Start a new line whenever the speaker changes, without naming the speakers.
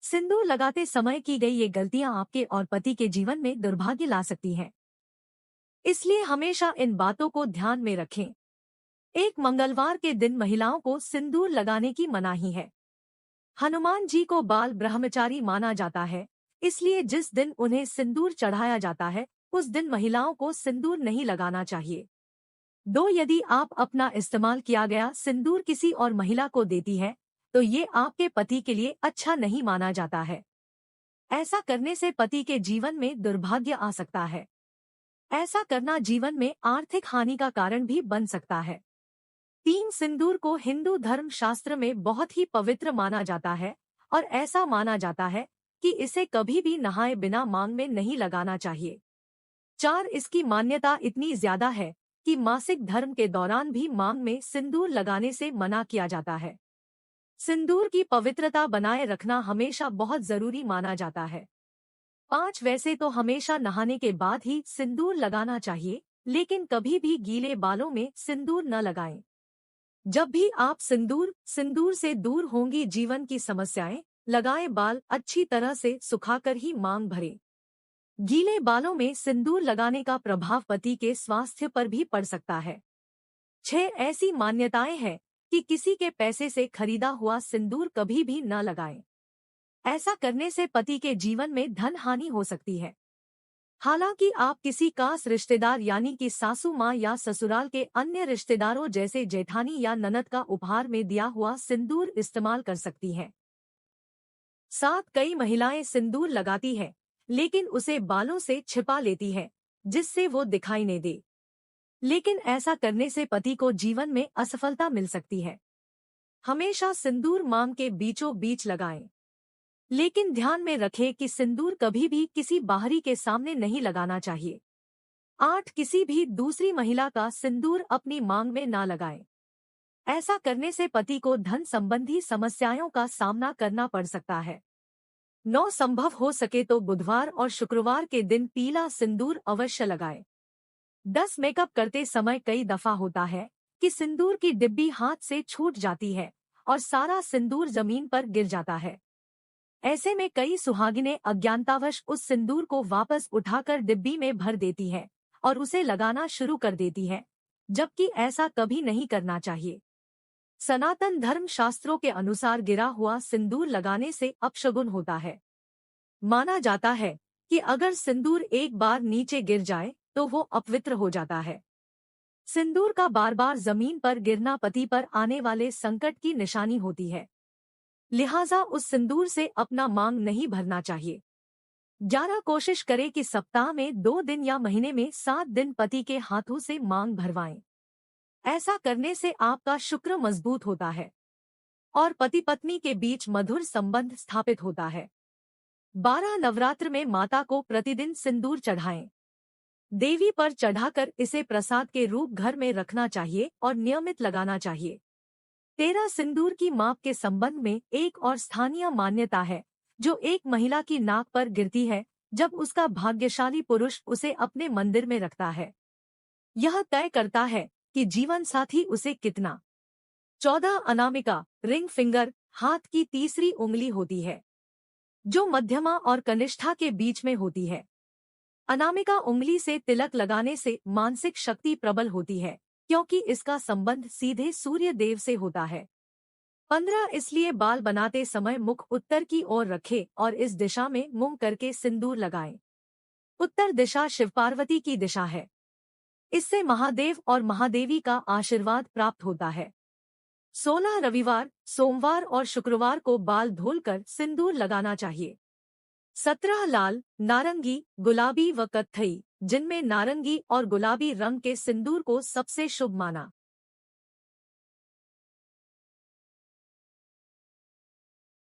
सिंदूर लगाते समय की गई ये गलतियां आपके और पति के जीवन में दुर्भाग्य ला सकती हैं। इसलिए हमेशा इन बातों को ध्यान में रखें। एक मंगलवार के दिन महिलाओं को सिंदूर लगाने की मनाही है। हनुमान जी को बाल ब्रह्मचारी माना जाता है, इसलिए जिस दिन उन्हें सिंदूर चढ़ाया जाता है उस दिन महिलाओं को सिंदूर नहीं लगाना चाहिए। यदि आप अपना इस्तेमाल किया गया सिंदूर किसी और महिला को देती है तो ये आपके पति के लिए अच्छा नहीं माना जाता है। ऐसा करने से पति के जीवन में दुर्भाग्य आ सकता है। ऐसा करना जीवन में आर्थिक हानि का कारण भी बन सकता है। सिंदूर को हिंदू धर्म शास्त्र में बहुत ही पवित्र माना जाता है और ऐसा माना जाता है कि इसे कभी भी नहाए बिना मांग में नहीं लगाना चाहिए। इसकी मान्यता इतनी ज्यादा है कि मासिक धर्म के दौरान भी मांग में सिंदूर लगाने से मना किया जाता है। सिंदूर की पवित्रता बनाए रखना हमेशा बहुत जरूरी माना जाता है। वैसे तो हमेशा नहाने के बाद ही सिंदूर लगाना चाहिए, लेकिन कभी भी गीले बालों में सिंदूर न लगाएं। जब भी आप सिंदूर से दूर होंगी जीवन की समस्याएं। लगाए बाल अच्छी तरह से सुखाकर ही मांग भरें। गीले बालों में सिंदूर लगाने का प्रभाव पति के स्वास्थ्य पर भी पड़ सकता है। ऐसी मान्यताएं हैं कि किसी के पैसे से खरीदा हुआ सिंदूर कभी भी न लगाएं। ऐसा करने से पति के जीवन में धन हानि हो सकती है। हालांकि आप किसी खास रिश्तेदार यानी कि सासू माँ या ससुराल के अन्य रिश्तेदारों जैसे जेठानी या ननद का उपहार में दिया हुआ सिंदूर इस्तेमाल कर सकती हैं। कई महिलाएं सिंदूर लगाती है लेकिन उसे बालों से छिपा लेती है जिससे वो दिखाई नहीं दे। लेकिन ऐसा करने से पति को जीवन में असफलता मिल सकती है। हमेशा सिंदूर मांग के बीचों बीच लगाएं, लेकिन ध्यान में रखें कि सिंदूर कभी भी किसी बाहरी के सामने नहीं लगाना चाहिए। किसी भी दूसरी महिला का सिंदूर अपनी मांग में ना लगाएं। ऐसा करने से पति को धन संबंधी समस्याओं का सामना करना पड़ सकता है। संभव हो सके तो बुधवार और शुक्रवार के दिन पीला सिंदूर अवश्य लगाएं। मेकअप करते समय कई दफा होता है कि सिंदूर की डिब्बी हाथ से छूट जाती है और सारा सिंदूर जमीन पर गिर जाता है। ऐसे में कई सुहागिनें अज्ञानतावश उस सिंदूर को वापस उठाकर डिब्बी में भर देती है और उसे लगाना शुरू कर देती है, जबकि ऐसा कभी नहीं करना चाहिए। सनातन धर्म शास्त्रों के अनुसार गिरा हुआ सिंदूर लगाने से अपशगुन होता है। माना जाता है कि अगर सिंदूर एक बार नीचे गिर जाए तो वो अपवित्र हो जाता है। सिंदूर का बार बार जमीन पर गिरना पति पर आने वाले संकट की निशानी होती है। लिहाजा उस सिंदूर से अपना मांग नहीं भरना चाहिए। कोशिश करें कि सप्ताह में 2 दिन या महीने में 7 दिन पति के हाथों से मांग भरवाएं। ऐसा करने से आपका शुक्र मजबूत होता है और पति पत्नी के बीच मधुर संबंध स्थापित होता है। 12 नवरात्र में माता को प्रतिदिन सिंदूर चढ़ाएं। देवी पर चढ़ाकर इसे प्रसाद के रूप घर में रखना चाहिए और नियमित लगाना चाहिए। सिंदूर की माप के संबंध में एक और स्थानीय मान्यता है जो एक महिला की नाक पर गिरती है जब उसका भाग्यशाली पुरुष उसे अपने मंदिर में रखता है। यह तय करता है कि जीवन साथी उसे कितना। 14 अनामिका रिंग फिंगर हाथ की तीसरी उंगली होती है जो मध्यमा और कनिष्ठा के बीच में होती है। अनामिका उंगली से तिलक लगाने से मानसिक शक्ति प्रबल होती है क्योंकि इसका संबंध सीधे सूर्य देव से होता है। 15 इसलिए बाल बनाते समय मुख उत्तर की ओर रखें और इस दिशा में मुंह करके सिंदूर लगाएं। उत्तर दिशा शिव पार्वती की दिशा है। इससे महादेव और महादेवी का आशीर्वाद प्राप्त होता है। 16 रविवार, सोमवार और शुक्रवार को बाल धोलकर सिंदूर लगाना चाहिए। 17 लाल, नारंगी, गुलाबी व कत्थई, जिनमें नारंगी और गुलाबी रंग के सिंदूर को सबसे शुभ माना